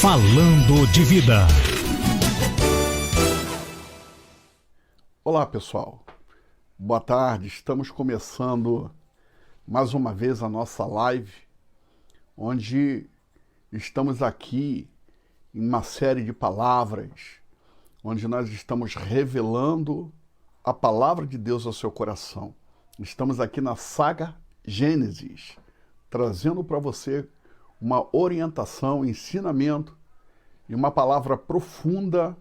Falando de Vida. Olá, pessoal. Boa tarde. Estamos começando mais uma vez a nossa live, onde estamos aqui em uma série de palavras, onde nós estamos revelando a palavra de Deus ao seu coração. Estamos aqui na saga Gênesis, trazendo para você uma orientação, ensinamento e uma palavra profunda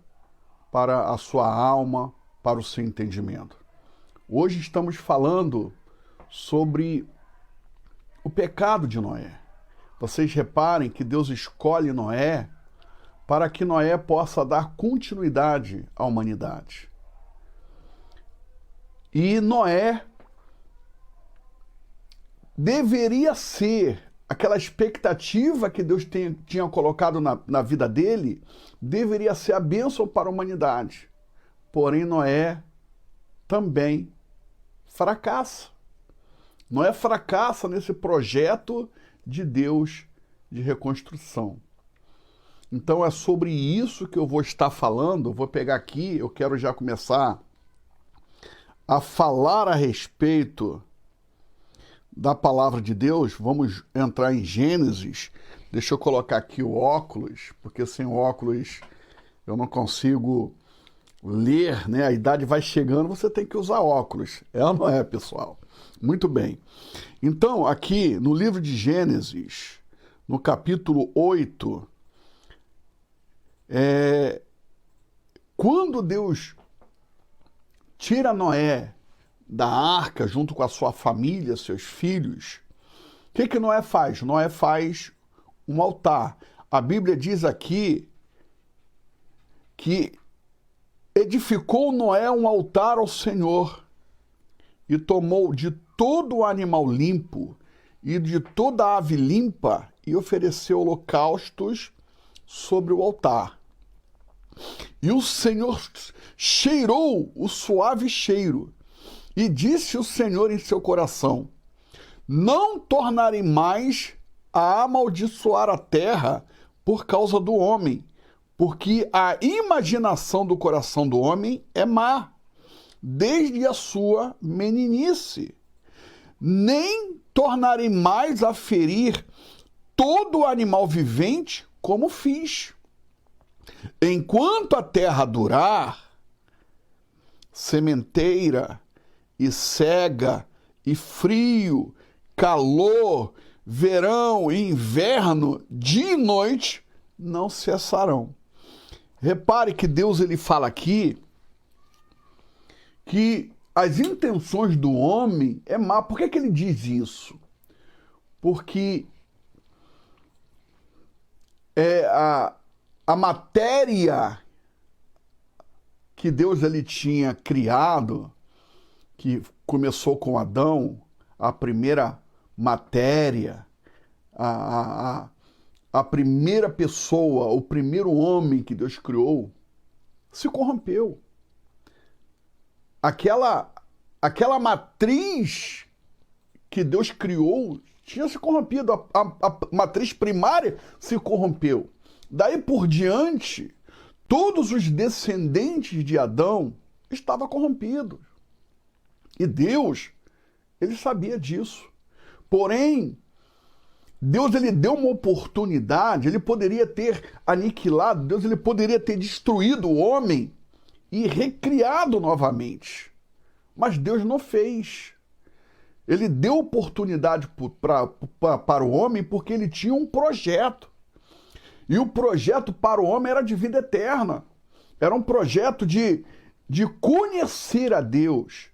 para a sua alma, para o seu entendimento. Hoje estamos falando sobre o pecado de Noé. Vocês reparem que Deus escolhe Noé para que Noé possa dar continuidade à humanidade. E Noé deveria ser aquela expectativa que Deus tinha colocado na vida dele, deveria ser a bênção para a humanidade. Porém, Noé também fracassa. Noé fracassa nesse projeto de Deus de reconstrução. Então é sobre isso que eu vou estar falando. Eu vou pegar aqui, eu quero já começar a falar a respeito da palavra de Deus. Vamos entrar em Gênesis. Deixa eu colocar aqui o óculos, porque sem óculos eu não consigo ler, né? A idade vai chegando, você tem que usar óculos. É ou não é, pessoal? Muito bem. Então, aqui no livro de Gênesis, no capítulo 8, quando Deus tira Noé da arca junto com a sua família, seus filhos, o que Noé faz? Noé faz um altar. A Bíblia diz aqui que edificou Noé um altar ao Senhor e tomou de todo o animal limpo e de toda a ave limpa e ofereceu holocaustos sobre o altar. E o Senhor cheirou o suave cheiro. E disse o Senhor em seu coração: não tornarei mais a amaldiçoar a terra por causa do homem, porque a imaginação do coração do homem é má, desde a sua meninice. Nem tornarei mais a ferir todo animal vivente como fiz. Enquanto a terra durar, sementeira e cega e frio, calor, verão e inverno, dia e noite, não cessarão. Repare que Deus ele fala aqui que as intenções do homem é má. Por que ele diz isso? Porque a matéria que Deus ele tinha criado, que começou com Adão, a primeira matéria, a primeira pessoa, o primeiro homem que Deus criou, se corrompeu. Aquela matriz que Deus criou tinha se corrompido, a matriz primária se corrompeu. Daí por diante, todos os descendentes de Adão estavam corrompidos. E Deus, ele sabia disso. Porém, Deus ele deu uma oportunidade, ele poderia ter aniquilado, Deus ele poderia ter destruído o homem e recriado novamente. Mas Deus não fez. Ele deu oportunidade para o homem porque ele tinha um projeto. E o projeto para o homem era de vida eterna. Era um projeto de conhecer a Deus,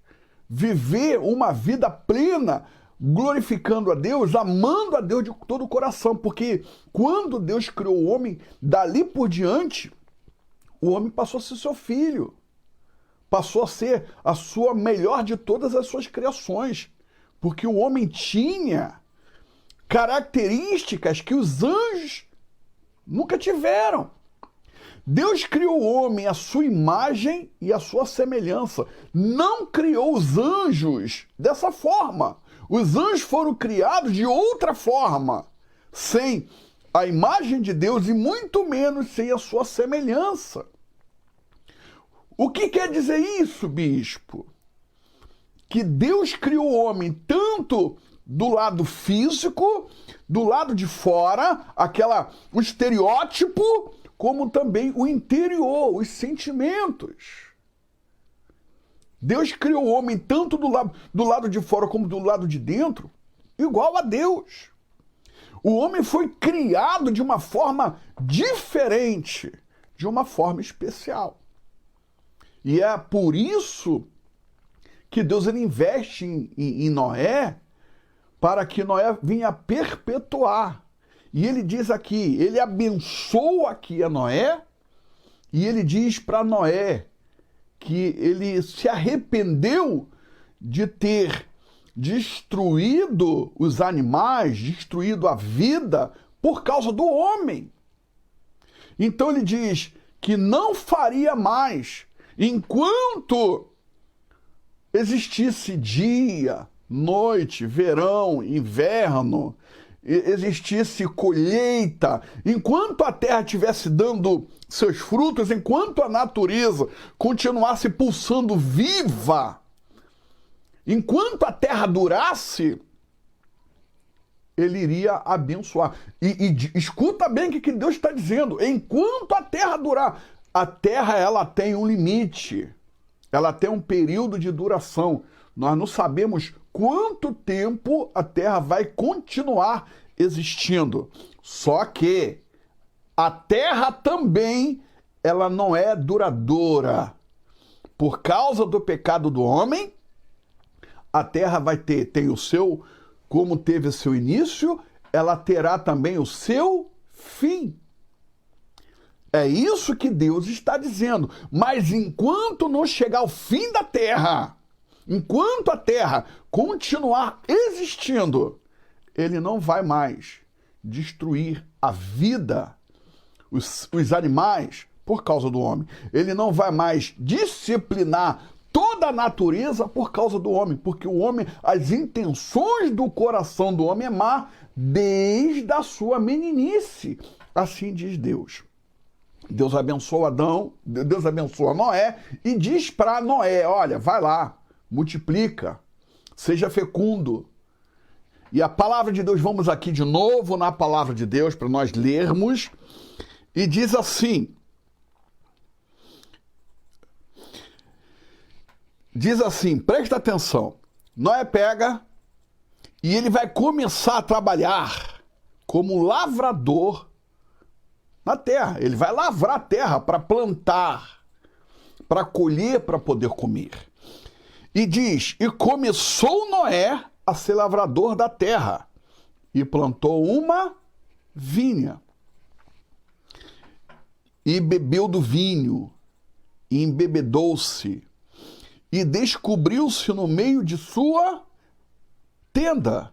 viver uma vida plena, glorificando a Deus, amando a Deus de todo o coração. Porque quando Deus criou o homem, dali por diante, o homem passou a ser seu filho. Passou a ser a sua melhor de todas as suas criações. Porque o homem tinha características que os anjos nunca tiveram. Deus criou o homem à sua imagem e à sua semelhança. Não criou os anjos dessa forma. Os anjos foram criados de outra forma, sem a imagem de Deus e muito menos sem a sua semelhança. O que quer dizer isso, bispo? Que Deus criou o homem tanto do lado físico, do lado de fora, o estereótipo, como também o interior, os sentimentos. Deus criou o homem tanto do lado de fora como do lado de dentro, igual a Deus. O homem foi criado de uma forma diferente, de uma forma especial. E é por isso que Deus ele investe em Noé, para que Noé venha perpetuar. E ele diz aqui, ele abençoa aqui a Noé, e ele diz para Noé que ele se arrependeu de ter destruído os animais, destruído a vida por causa do homem. Então ele diz que não faria mais enquanto existisse dia, noite, verão, inverno, existisse colheita, enquanto a terra estivesse dando seus frutos, enquanto a natureza continuasse pulsando viva, enquanto a terra durasse, ele iria abençoar. E escuta bem o que Deus está dizendo. Enquanto a terra durar, a terra ela tem um limite, ela tem um período de duração. Nós não sabemos quanto tempo a terra vai continuar existindo. Só que a terra também ela não é duradoura. Por causa do pecado do homem, a terra tem o seu, como teve o seu início, ela terá também o seu fim. É isso que Deus está dizendo. Mas enquanto não chegar o fim da terra, enquanto a terra continuar existindo, ele não vai mais destruir a vida, os animais, por causa do homem. Ele não vai mais disciplinar toda a natureza por causa do homem, porque o homem, as intenções do coração do homem é má desde a sua meninice. Assim diz Deus. Deus abençoa Adão, Deus abençoa Noé e diz para Noé, olha, vai lá, multiplica, seja fecundo. E a palavra de Deus, vamos aqui de novo na palavra de Deus para nós lermos, e diz assim, presta atenção, Noé pega e ele vai começar a trabalhar como lavrador na terra. Ele vai lavrar a terra para plantar, para colher, para poder comer. E diz, e começou Noé a ser lavrador da terra, e plantou uma vinha, e bebeu do vinho, e embebedou-se, e descobriu-se no meio de sua tenda,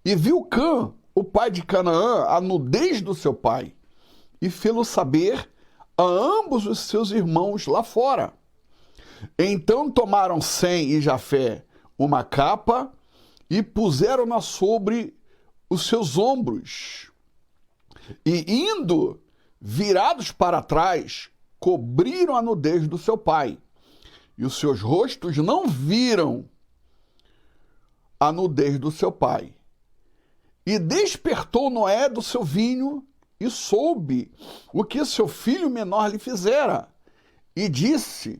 e viu Cã, o pai de Canaã, a nudez do seu pai, e fê-lo saber a ambos os seus irmãos lá fora. Então tomaram Sem e Jafé uma capa e puseram-na sobre os seus ombros. E indo, virados para trás, cobriram a nudez do seu pai. E os seus rostos não viram a nudez do seu pai. E despertou Noé do seu vinho e soube o que seu filho menor lhe fizera. E disse,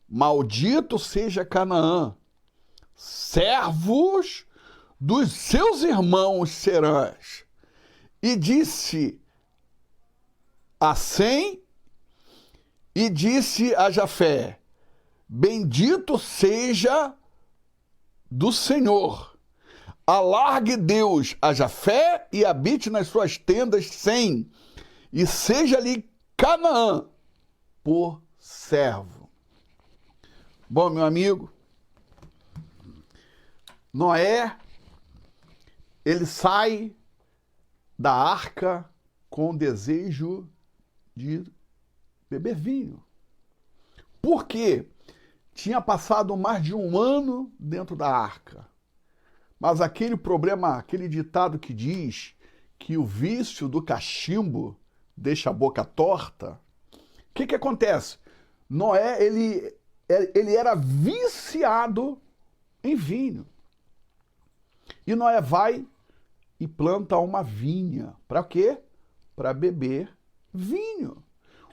maldito seja Canaã, servos dos seus irmãos serás. E disse a Sem, e disse a Jafé, bendito seja do Senhor. Alargue Deus a Jafé e habite nas suas tendas Sem, e seja-lhe Canaã por servo. Bom, meu amigo, Noé, ele sai da arca com o desejo de beber vinho. Por quê? Tinha passado mais de 1 ano dentro da arca. Mas aquele problema, aquele ditado que diz que o vício do cachimbo deixa a boca torta, o que acontece? Noé, ele era viciado em vinho. E Noé vai e planta uma vinha. Para quê? Para beber vinho.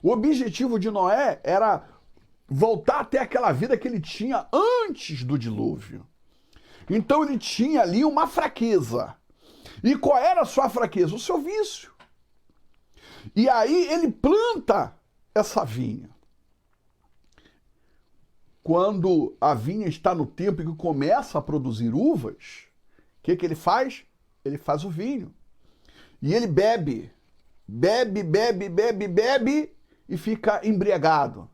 O objetivo de Noé era voltar até aquela vida que ele tinha antes do dilúvio. Então ele tinha ali uma fraqueza. E qual era a sua fraqueza? O seu vício. E aí ele planta essa vinha. Quando a vinha está no tempo que começa a produzir uvas, o que ele faz? Ele faz o vinho. E ele bebe e fica embriagado.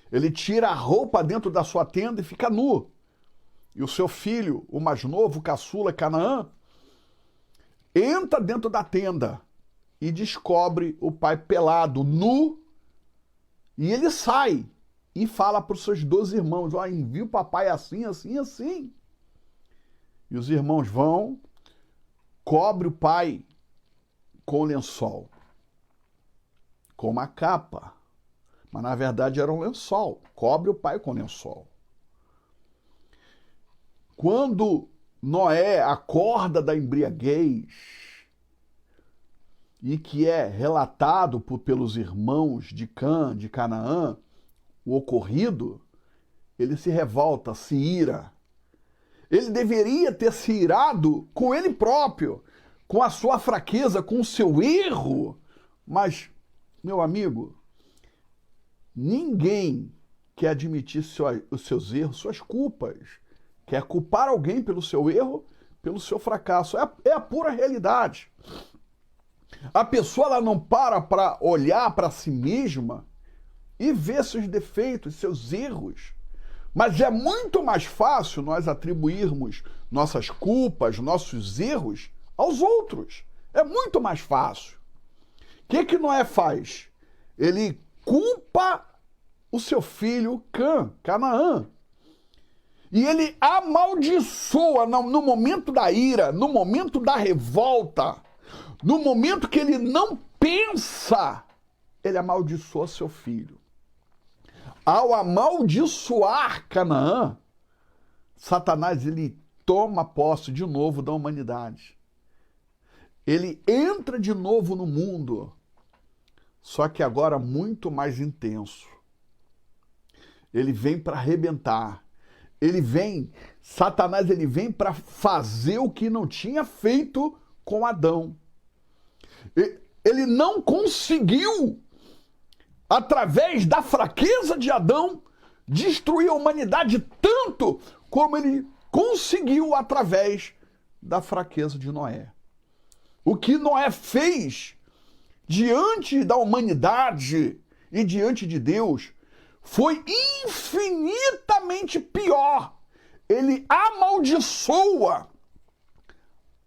Ele tira a roupa dentro da sua tenda e fica nu. E o seu filho, o mais novo, o caçula, Canaã, entra dentro da tenda e descobre o pai pelado, nu, e ele sai e fala para os seus 12 irmãos, envia o papai assim, assim, assim. E os irmãos vão, cobre o pai com lençol, com uma capa, mas na verdade era um lençol, cobre o pai com lençol. Quando Noé acorda da embriaguez, e que é relatado pelos irmãos de Canaã, o ocorrido, ele se revolta, se ira. Ele deveria ter se irado com ele próprio, com a sua fraqueza, com o seu erro. Mas, meu amigo, ninguém quer admitir os seus erros, suas culpas. Quer culpar alguém pelo seu erro, pelo seu fracasso. É a pura realidade. A pessoa ela não para olhar para si mesma e ver seus defeitos, seus erros. Mas é muito mais fácil nós atribuirmos nossas culpas, nossos erros aos outros. É muito mais fácil. O que Noé faz? Ele culpa o seu filho Canaã. E ele amaldiçoa no momento da ira, no momento da revolta, no momento que ele não pensa, ele amaldiçoa seu filho. Ao amaldiçoar Canaã, Satanás ele toma posse de novo da humanidade. Ele entra de novo no mundo, só que agora muito mais intenso. Ele vem para arrebentar. Satanás ele vem para fazer o que não tinha feito com Adão. Ele não conseguiu, através da fraqueza de Adão, destruir a humanidade tanto como ele conseguiu através da fraqueza de Noé. O que Noé fez diante da humanidade e diante de Deus foi infinitamente pior. Ele amaldiçoa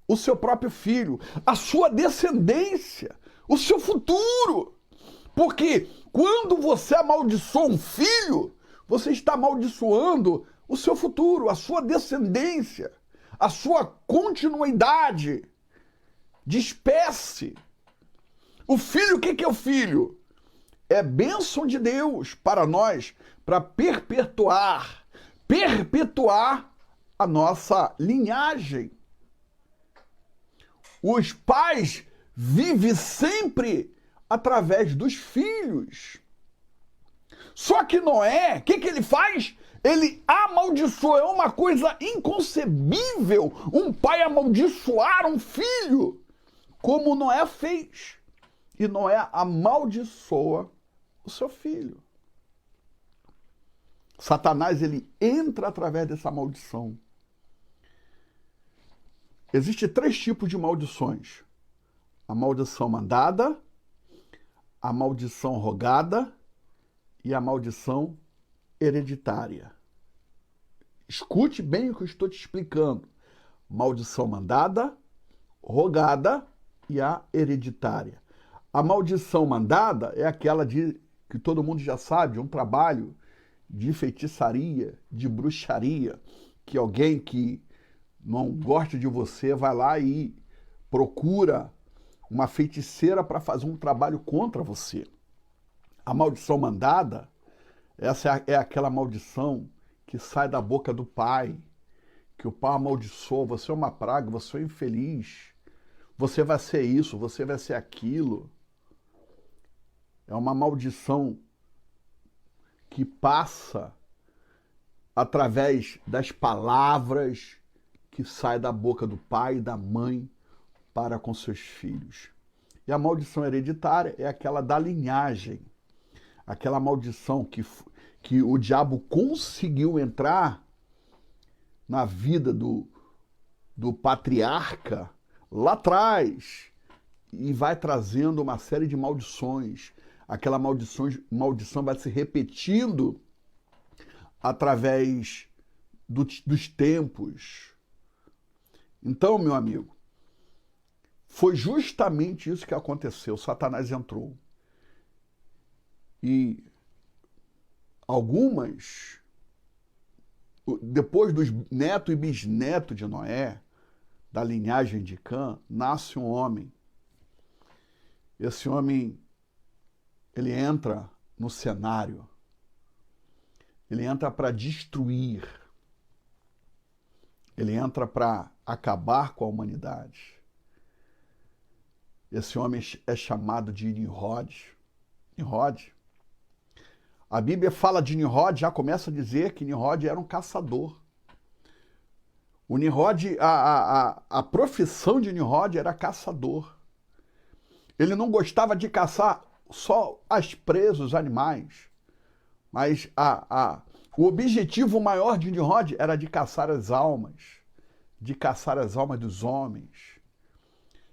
o seu próprio filho, a sua descendência, o seu futuro. Porque quando você amaldiçoa um filho, você está amaldiçoando o seu futuro, a sua descendência, a sua continuidade de espécie. O filho, o que é o filho? É bênção de Deus para nós, para perpetuar a nossa linhagem. Os pais vivem sempre através dos filhos. Só que Noé, o que ele faz? Ele amaldiçoa. É uma coisa inconcebível um pai amaldiçoar um filho, como Noé fez. E Noé amaldiçoa o seu filho. Satanás ele entra através dessa maldição. Existem 3 tipos de maldições: a maldição mandada, a maldição rogada e a maldição hereditária. Escute bem o que eu estou te explicando. Maldição mandada, rogada e a hereditária. A maldição mandada é aquela que todo mundo já sabe, um trabalho de feitiçaria, de bruxaria, que alguém que não gosta de você vai lá e procura uma feiticeira para fazer um trabalho contra você. A maldição mandada, essa é aquela maldição que sai da boca do pai, que o pai amaldiçoa, você é uma praga, você é infeliz, você vai ser isso, você vai ser aquilo. É uma maldição que passa através das palavras que saem da boca do pai e da mãe para com seus filhos. E a maldição hereditária é aquela da linhagem, aquela maldição que o diabo conseguiu entrar na vida do patriarca lá atrás e vai trazendo uma série de maldições. Aquela maldição vai se repetindo através dos tempos. Então, meu amigo, foi justamente isso que aconteceu. Satanás entrou. E algumas, depois dos neto e bisneto de Noé, da linhagem de Cã, nasce um homem. Esse homem, ele entra no cenário. Ele entra para destruir. Ele entra para acabar com a humanidade. Esse homem é chamado de Nimrod. Nimrod. A Bíblia fala de Nimrod, já começa a dizer que Nimrod era um caçador. O Nimrod, a profissão de Nimrod era caçador. Ele não gostava de caçar só as presas, os animais, mas o objetivo maior de Nimrod era de caçar as almas dos homens.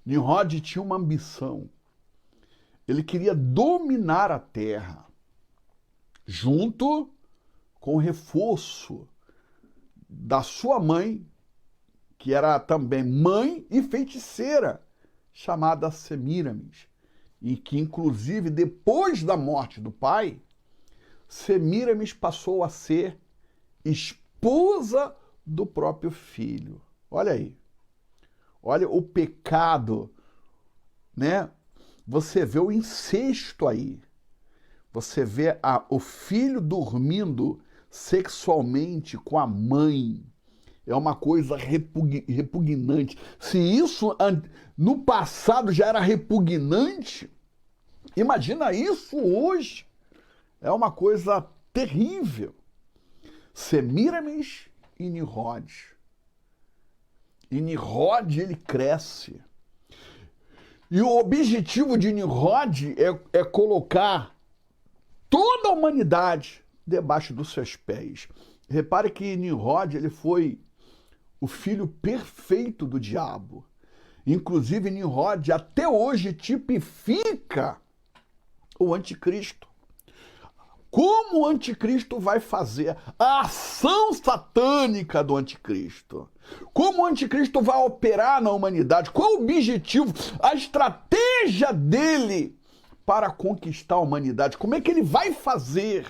Nimrod tinha uma ambição. Ele queria dominar a terra, junto com o reforço da sua mãe, que era também mãe e feiticeira, chamada Semíramis, e que, inclusive, depois da morte do pai, Semíramis passou a ser esposa do próprio filho. Olha aí. Olha o pecado, né? Você vê o incesto aí. Você vê o filho dormindo sexualmente com a mãe. É uma coisa repugnante. Se isso no passado já era repugnante, imagina isso hoje. É uma coisa terrível. Semíramis e Nimrod. E Nimrod, ele cresce. E o objetivo de Nimrod é colocar toda a humanidade debaixo dos seus pés. Repare que Nimrod, ele foi o filho perfeito do diabo. Inclusive, Nimrod até hoje tipifica o anticristo. Como o anticristo vai fazer a ação satânica do anticristo? Como o anticristo vai operar na humanidade? Qual o objetivo, a estratégia dele para conquistar a humanidade? Como é que ele vai fazer?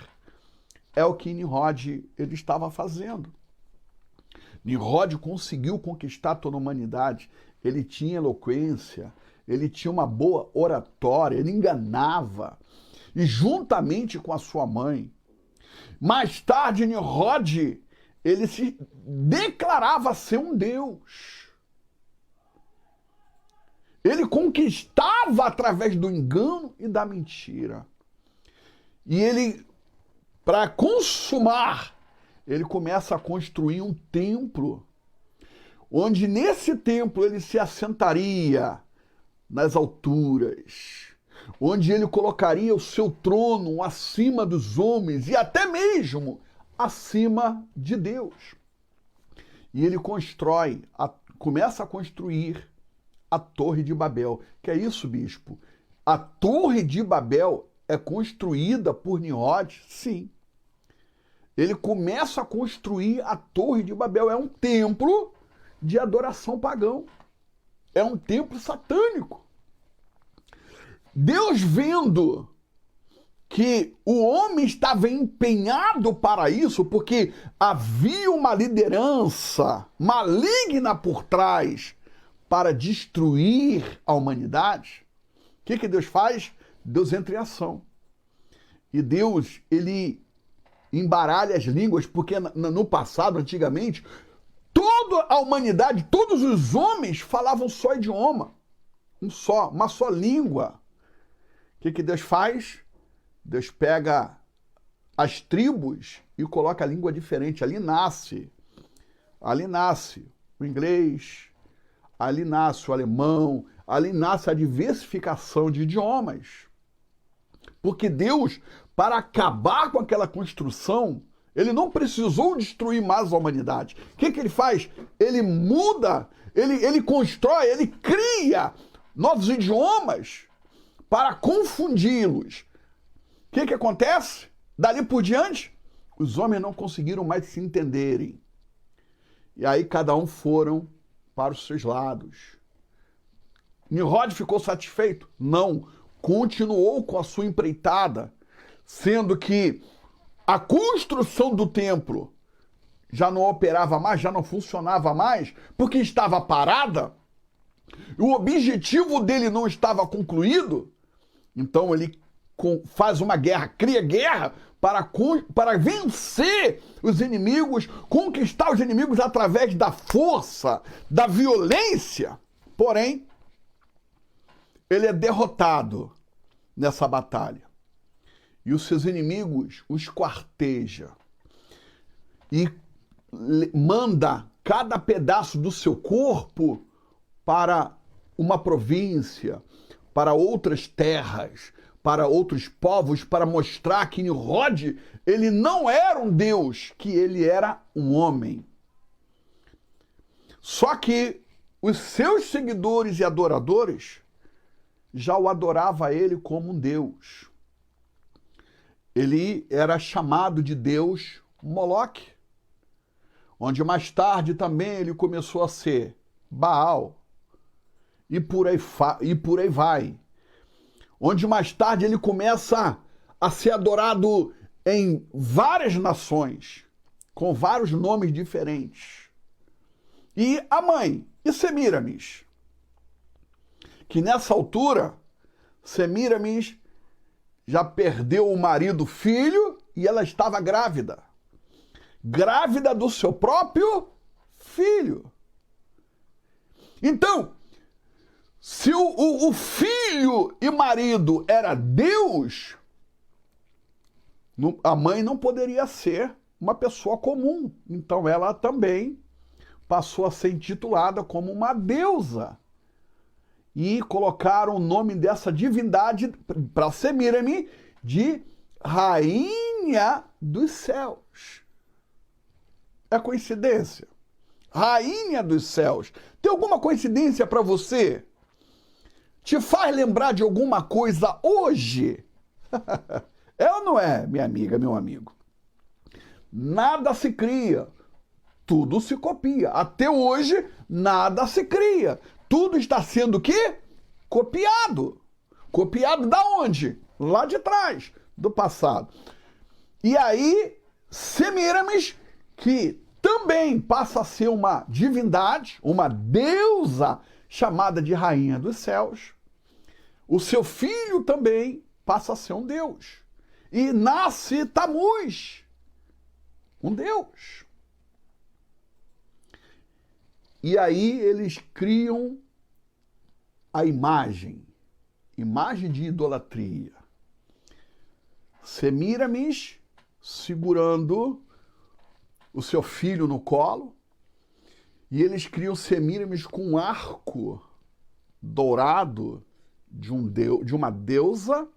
É o que Nimrod ele estava fazendo. Nimrod conseguiu conquistar toda a humanidade. Ele tinha eloquência, ele tinha uma boa oratória, ele enganava. E juntamente com a sua mãe. Mais tarde, Nimrod, ele se declarava ser um Deus. Ele conquistava através do engano e da mentira. E ele, para consumar, ele começa a construir um templo, onde nesse templo ele se assentaria nas alturas, onde ele colocaria o seu trono acima dos homens e até mesmo acima de Deus. E ele começa a construir a Torre de Babel. Que é isso, bispo? A Torre de Babel é construída por Nimrod? Sim. Ele começa a construir a Torre de Babel. É um templo de adoração pagão. É um templo satânico. Deus, vendo que o homem estava empenhado para isso, porque havia uma liderança maligna por trás para destruir a humanidade, o que Deus faz? Deus entra em ação. E Deus, ele embaralha as línguas, porque no passado, antigamente, toda a humanidade, todos os homens falavam só idioma. Uma só língua. O que Deus faz? Deus pega as tribos e coloca a língua diferente. Ali nasce o inglês, ali nasce o alemão, ali nasce a diversificação de idiomas. Porque Deus, para acabar com aquela construção, ele não precisou destruir mais a humanidade. O que ele faz? Ele muda, ele constrói, ele cria novos idiomas para confundi-los. O que acontece? Dali por diante, os homens não conseguiram mais se entenderem. E aí cada um foram para os seus lados. Nimrod ficou satisfeito? Não. Continuou com a sua empreitada, sendo que a construção do templo já não operava mais, já não funcionava mais, porque estava parada, o objetivo dele não estava concluído, então ele faz uma guerra, cria guerra para vencer os inimigos, conquistar os inimigos através da força, da violência. Porém, ele é derrotado nessa batalha. E os seus inimigos os esquarteja. E manda cada pedaço do seu corpo para uma província, para outras terras, para outros povos, para mostrar que Nimrod, ele não era um deus, que ele era um homem. Só que os seus seguidores e adoradores já o adoravam ele como um deus. Ele era chamado de Deus Moloque, onde mais tarde também ele começou a ser Baal, e por aí vai. Onde mais tarde ele começa a ser adorado em várias nações, com vários nomes diferentes. E a mãe, e Semíramis, que nessa altura, Semíramis já perdeu o marido, filho, e ela estava grávida. Grávida do seu próprio filho. Então, se o filho e marido era Deus, a mãe não poderia ser uma pessoa comum. Então ela também passou a ser intitulada como uma deusa. E colocaram o nome dessa divindade para Semíramis de Rainha dos Céus. É coincidência? Rainha dos Céus. Tem alguma coincidência para você? Te faz lembrar de alguma coisa hoje? É ou não é, minha amiga, meu amigo? Nada se cria, tudo se copia. Até hoje, nada se cria. Tudo está sendo o quê? Copiado. Copiado da onde? Lá de trás, do passado. E aí, Semíramis, que também passa a ser uma divindade, uma deusa, chamada de Rainha dos Céus, o seu filho também passa a ser um deus. E nasce Tamuz, um deus. E aí eles criam a imagem de idolatria. Semíramis segurando o seu filho no colo, e eles criam Semíramis com um arco dourado de uma deusa,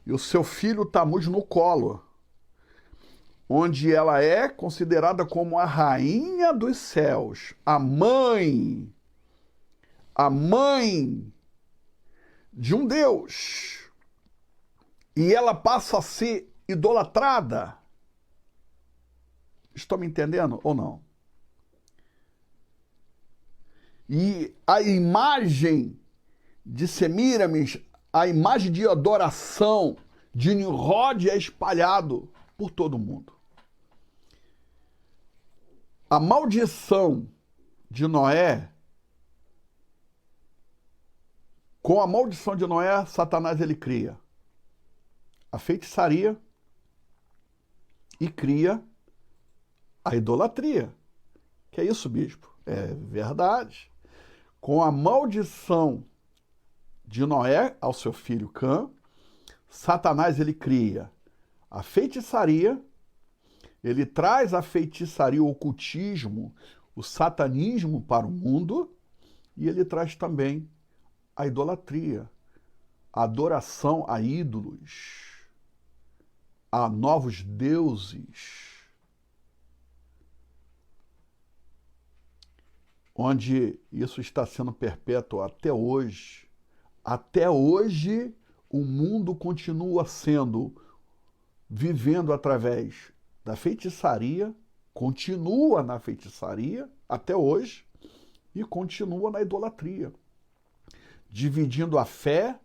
e o seu filho Tamuz no colo, onde ela é considerada como a rainha dos céus, a mãe de um deus. E ela passa a ser idolatrada. Estão me entendendo ou não? E a imagem de Semíramis, a imagem de adoração de Nimrod é espalhado por todo mundo. A maldição de Noé Com a maldição de Noé, Satanás ele cria a feitiçaria e cria a idolatria. Que é isso, bispo? É verdade. Com a maldição de Noé ao seu filho Cã, Satanás ele cria a feitiçaria, ele traz a feitiçaria, o ocultismo, o satanismo para o mundo, e ele traz também a idolatria, a adoração a ídolos, a novos deuses, onde isso está sendo perpétuo até hoje. Até hoje, o mundo continua vivendo através da feitiçaria, continua na feitiçaria até hoje e continua na idolatria, dividindo a fé,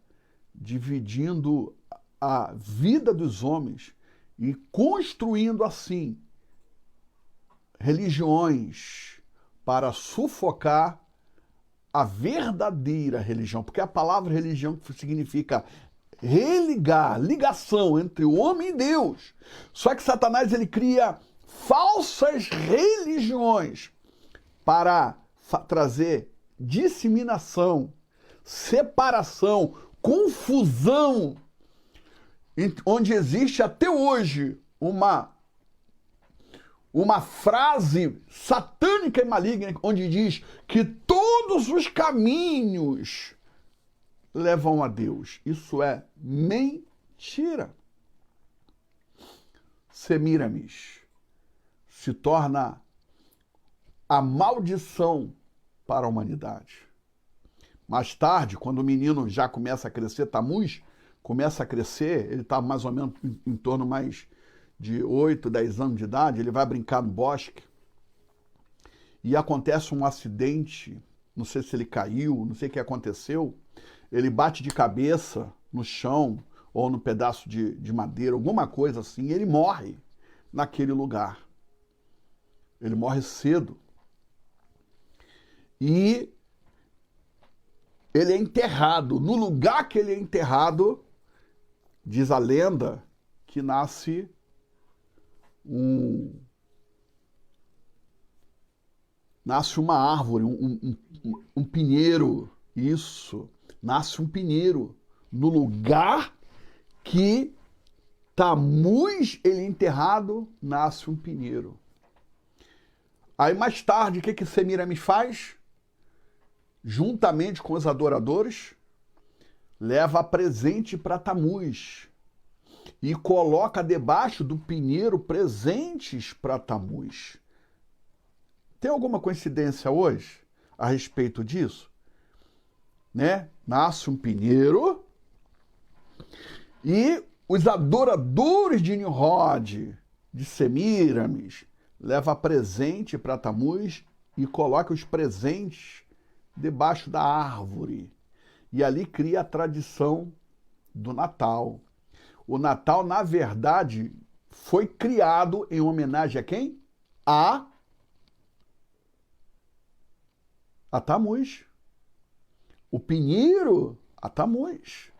dividindo a vida dos homens e construindo assim religiões para sufocar a verdadeira religião, porque a palavra religião significa religar, ligação entre o homem e Deus. Só que Satanás ele cria falsas religiões para trazer disseminação, separação, confusão, onde existe até hoje uma frase satânica e maligna, onde diz que todos os caminhos levam a Deus. Isso é mentira. Semíramis se torna a maldição para a humanidade. Mais tarde, quando o menino já começa a crescer, Tamuz começa a crescer, ele está mais ou menos em torno mais de 8, 10 anos de idade, ele vai brincar no bosque e acontece um acidente, não sei se ele caiu, não sei o que aconteceu, ele bate de cabeça no chão ou no pedaço de madeira, alguma coisa assim, e ele morre naquele lugar. Ele morre cedo. E ele é enterrado. No lugar que ele é enterrado, diz a lenda que nasce uma árvore, um pinheiro. Isso, nasce um pinheiro. No lugar que Tamuz ele é enterrado, nasce um pinheiro. Aí mais tarde, o que Semíramis faz? Juntamente com os adoradores, leva presente para Tamuz e coloca debaixo do pinheiro presentes para Tamuz. Tem alguma coincidência hoje a respeito disso? Né? Nasce um pinheiro e os adoradores de Nimrod, de Semíramis, leva presente para Tamuz e coloca os presentes debaixo da árvore. E ali cria a tradição do Natal. O Natal, na verdade, foi criado em homenagem a quem? A Tamuz. O pinheiro, a Tamuz.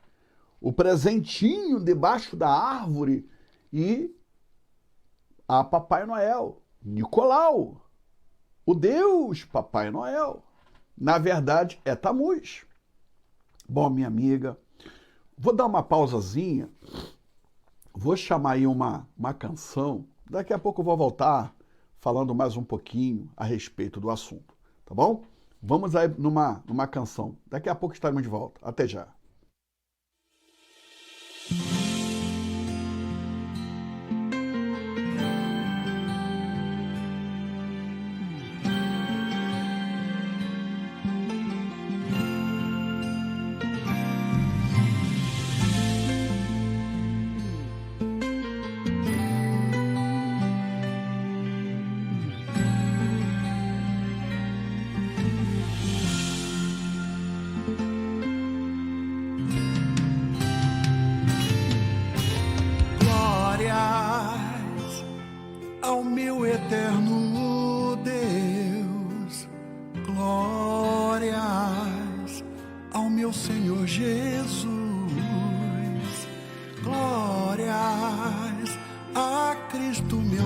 O presentinho debaixo da árvore e a Papai Noel. Nicolau, o Deus Papai Noel. Na verdade, é Tamuz. Bom, minha amiga, vou dar uma pausazinha, vou chamar aí uma canção, daqui a pouco eu vou voltar falando mais um pouquinho a respeito do assunto, tá bom? Vamos aí numa canção, daqui a pouco estaremos de volta, até já.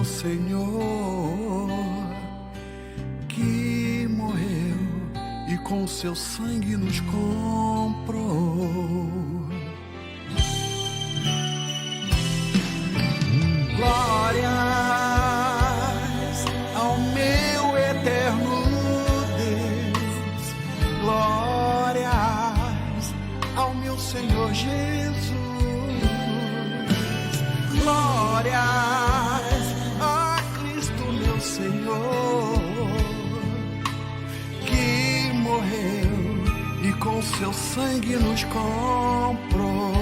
meu Senhor, que morreu e com seu sangue nos comprou. Glórias ao meu eterno Deus, glórias ao meu Senhor Jesus, glórias a Cristo meu Senhor, que morreu e com seu sangue nos comprou.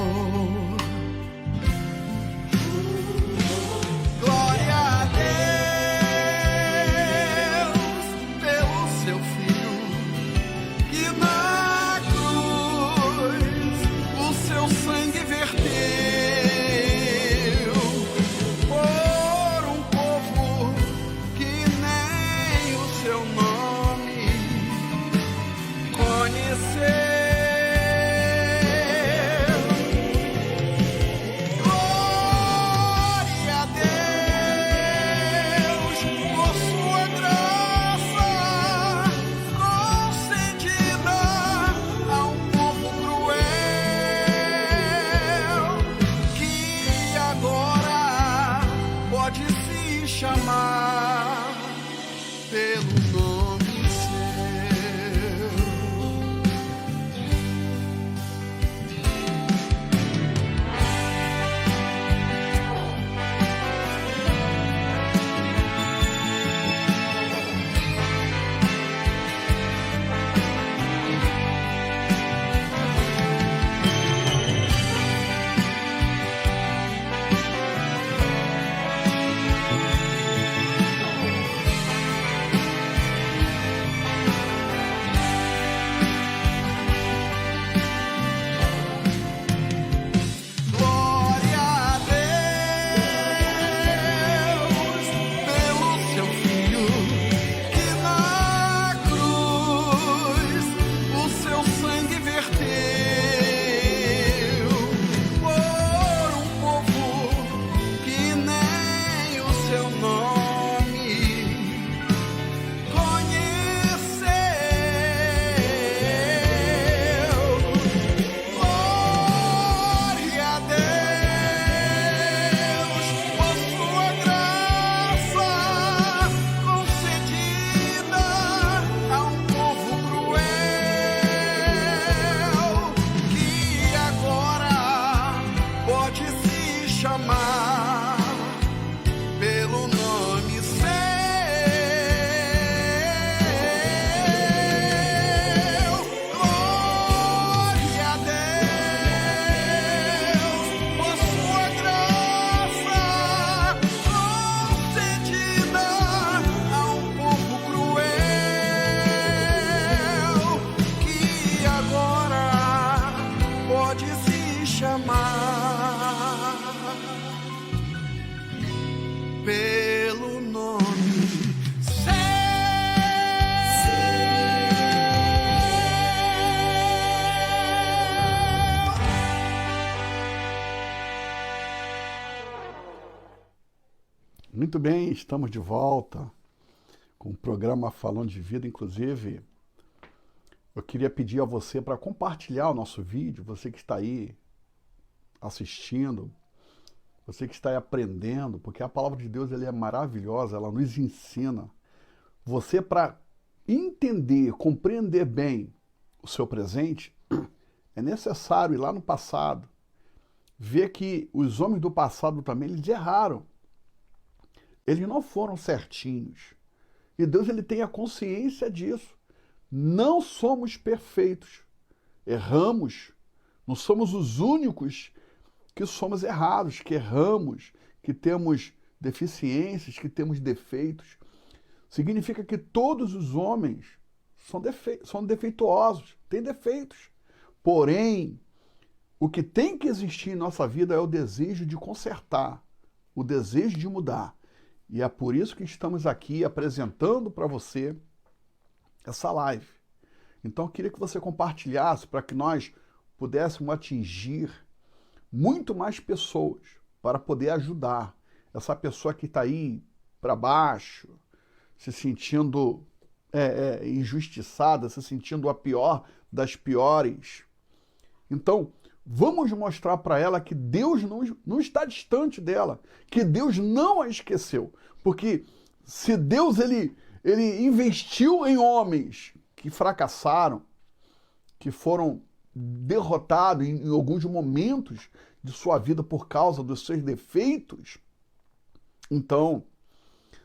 Chamar pelo nome seu. Pelo nome seu. Muito bem, estamos de volta com o programa Falando de Vida. Inclusive, eu queria pedir a você para compartilhar o nosso vídeo, você que está aí assistindo, você que está aí aprendendo, porque a palavra de Deus ela é maravilhosa, ela nos ensina. Você, para entender, compreender bem o seu presente, é necessário ir lá no passado, ver que os homens do passado também, eles erraram. Eles não foram certinhos. E Deus ele tem a consciência disso. Não somos perfeitos. Erramos. Não somos os únicos que somos errados, que erramos, que temos deficiências, que temos defeitos. Significa que todos os homens são defeituosos, têm defeitos. Porém, o que tem que existir em nossa vida é o desejo de consertar, o desejo de mudar. E é por isso que estamos aqui apresentando para você essa live. Então eu queria que você compartilhasse para que nós pudéssemos atingir muito mais pessoas para poder ajudar essa pessoa que está aí para baixo, se sentindo injustiçada, se sentindo a pior das piores. Então, vamos mostrar para ela que Deus não está distante dela, que Deus não a esqueceu. Porque se Deus ele investiu em homens que fracassaram, que foram derrotados em alguns momentos de sua vida por causa dos seus defeitos, então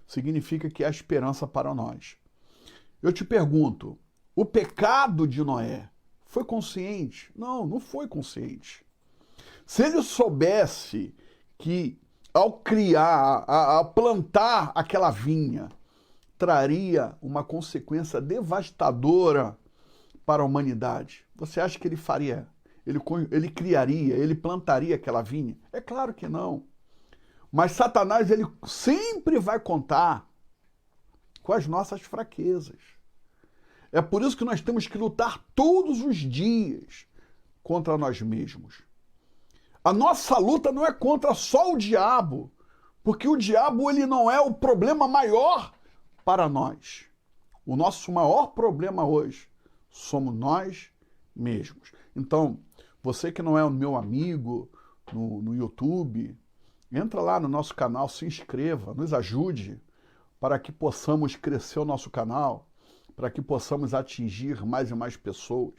significa que há esperança para nós. Eu te pergunto, o pecado de Noé foi consciente? Não, não foi consciente. Se ele soubesse que ao criar, ao plantar aquela vinha, traria uma consequência devastadora para a humanidade, você acha que ele faria? Ele criaria, ele plantaria aquela vinha? É claro que não. Mas Satanás, ele sempre vai contar com as nossas fraquezas. É por isso que nós temos que lutar todos os dias contra nós mesmos. A nossa luta não é contra só o diabo, porque o diabo ele não é o problema maior para nós. O nosso maior problema hoje somos nós mesmos. Então, você que não é o meu amigo no YouTube, entra lá no nosso canal, se inscreva, nos ajude para que possamos crescer o nosso canal, para que possamos atingir mais e mais pessoas.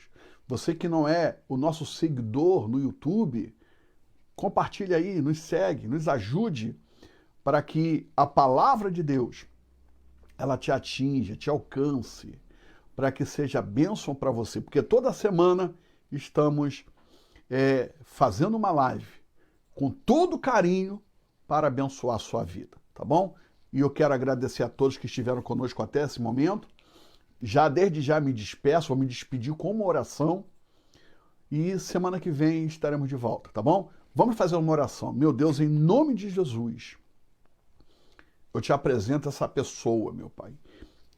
Você que não é o nosso seguidor no YouTube, compartilhe aí, nos segue, nos ajude para que a palavra de Deus ela te atinja, te alcance, para que seja bênção para você. Porque toda semana estamos fazendo uma live com todo carinho para abençoar a sua vida, tá bom? E eu quero agradecer a todos que estiveram conosco até esse momento. Desde já me despeço, vou me despedir com uma oração e semana que vem estaremos de volta, tá bom? Vamos fazer uma oração. Meu Deus, em nome de Jesus, eu te apresento essa pessoa, meu Pai,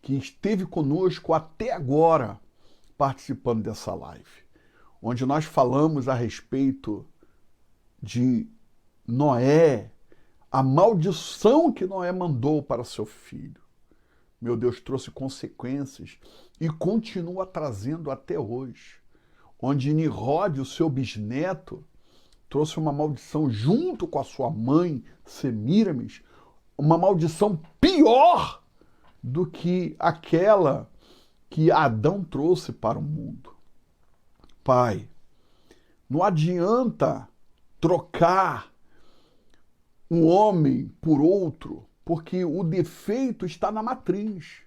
que esteve conosco até agora participando dessa live, onde nós falamos a respeito de Noé, a maldição que Noé mandou para seu filho. Meu Deus, trouxe consequências e continua trazendo até hoje. Onde Nimrod, o seu bisneto, trouxe uma maldição junto com a sua mãe, Semíramis, uma maldição pior do que aquela que Adão trouxe para o mundo. Pai, não adianta trocar um homem por outro, porque o defeito está na matriz.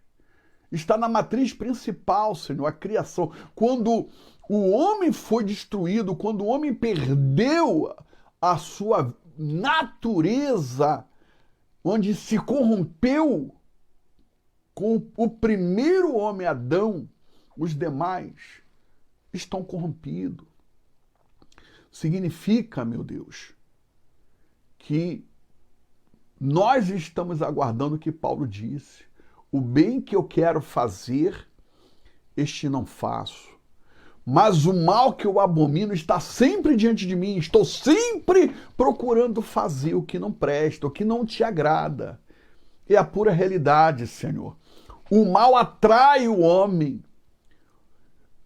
Está na matriz principal, Senhor, a criação. Quando o homem foi destruído, quando o homem perdeu a sua natureza, onde se corrompeu com o primeiro homem, Adão, os demais estão corrompidos. Significa, meu Deus, que nós estamos aguardando o que Paulo disse. O bem que eu quero fazer, este não faço. Mas o mal que eu abomino está sempre diante de mim. Estou sempre procurando fazer o que não presta, o que não te agrada. É a pura realidade, Senhor. O mal atrai o homem.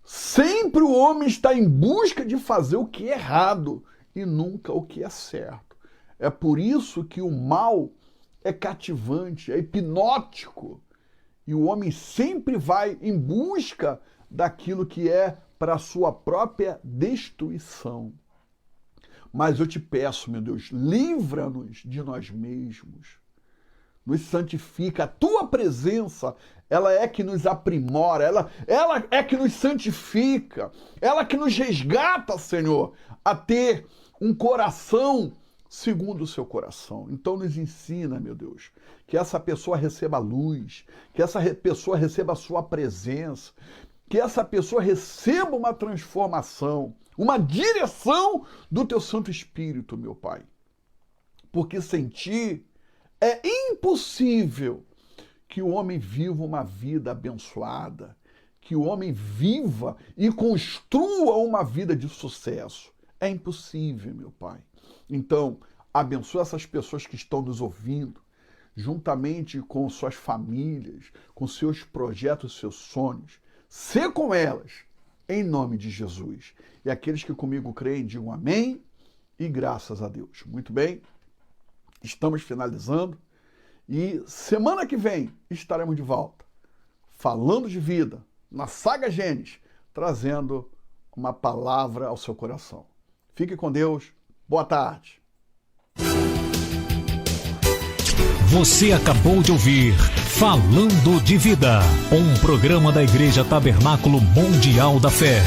Sempre o homem está em busca de fazer o que é errado e nunca o que é certo. É por isso que o mal é cativante, é hipnótico. E o homem sempre vai em busca daquilo que é para a sua própria destruição. Mas eu te peço, meu Deus, livra-nos de nós mesmos. Nos santifica. A tua presença, ela é que nos aprimora, ela é que nos santifica, ela que nos resgata, Senhor, a ter um coração segundo o seu coração. Então nos ensina, meu Deus, que essa pessoa receba luz, que essa pessoa receba a sua presença, que essa pessoa receba uma transformação, uma direção do teu Santo Espírito, meu Pai. Porque sem ti é impossível que o homem viva uma vida abençoada, que o homem viva e construa uma vida de sucesso. É impossível, meu Pai. Então, abençoa essas pessoas que estão nos ouvindo. juntamente com suas famílias, com seus projetos, seus sonhos. Sê com elas, em nome de Jesus. E aqueles que comigo creem, digam amém e graças a Deus. Muito bem, estamos finalizando e semana que vem estaremos de volta, falando de vida, na Saga Gênesis, trazendo uma palavra ao seu coração. Fique com Deus. Boa tarde. Você acabou de ouvir Falando de Vida, um programa da Igreja Tabernáculo Mundial da Fé.